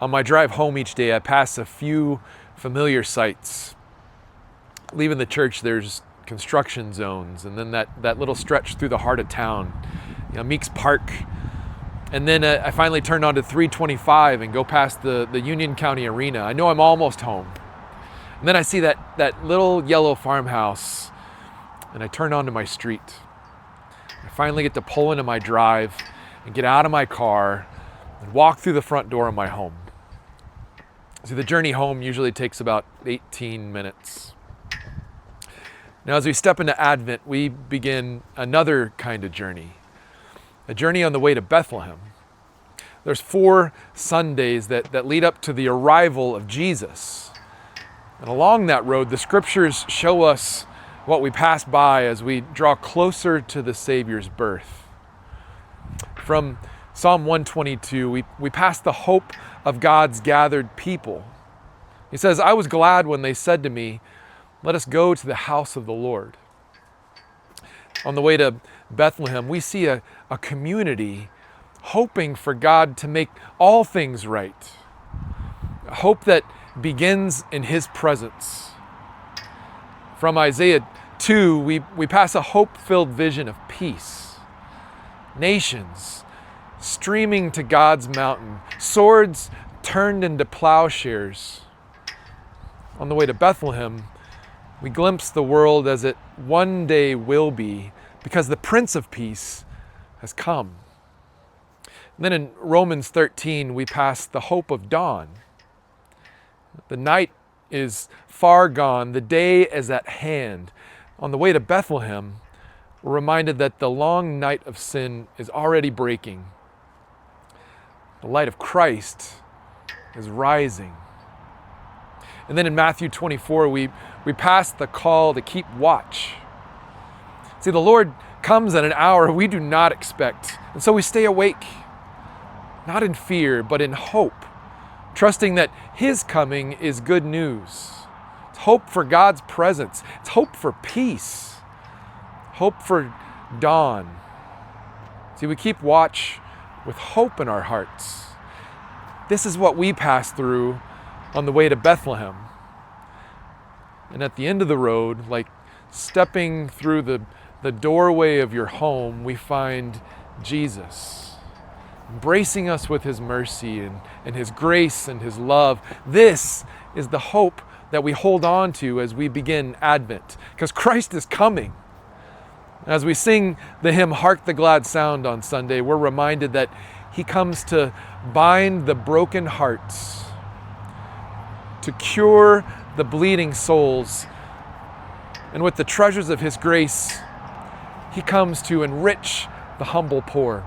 On my drive home each day, I pass a few familiar sights. Leaving the church, there's construction zones, and then that little stretch through the heart of town, Meeks Park. And then I finally turned onto 325 and go past the Union County Arena. I know I'm almost home. And then I see that little yellow farmhouse, and I turn onto my street. I finally get to pull into my drive and get out of my car and walk through the front door of my home. See, the journey home usually takes about 18 minutes. Now, as we step into Advent, we begin another kind of journey, a journey on the way to Bethlehem. There's 4 Sundays that lead up to the arrival of Jesus. And along that road, the scriptures show us what we pass by as we draw closer to the Savior's birth. From Psalm 122, we pass the hope of God's gathered people. He says, "I was glad when they said to me, 'Let us go to the house of the Lord.'" On the way to Bethlehem, we see a community hoping for God to make all things right. A hope that begins in His presence. From Isaiah 2, we pass a hope-filled vision of peace. Nations streaming to God's mountain, swords turned into plowshares. On the way to Bethlehem, we glimpse the world as it one day will be, because the Prince of Peace has come. And then in Romans 13, we pass the hope of dawn. The night is far gone. The day is at hand. On the way to Bethlehem, we're reminded that the long night of sin is already breaking. The light of Christ is rising. And then in Matthew 24, we pass the call to keep watch. See, the Lord comes at an hour we do not expect. And so we stay awake, not in fear, but in hope, trusting that His coming is good news. It's hope for God's presence. It's hope for peace. Hope for dawn. See, we keep watch with hope in our hearts. This is what we pass through on the way to Bethlehem. And at the end of the road, like stepping through the doorway of your home, we find Jesus, embracing us with His mercy and His grace and His love. This is the hope that we hold on to as we begin Advent, because Christ is coming. As we sing the hymn, "Hark the Glad Sound" on Sunday, we're reminded that He comes to bind the broken hearts, to cure the bleeding souls, and with the treasures of His grace, He comes to enrich the humble poor.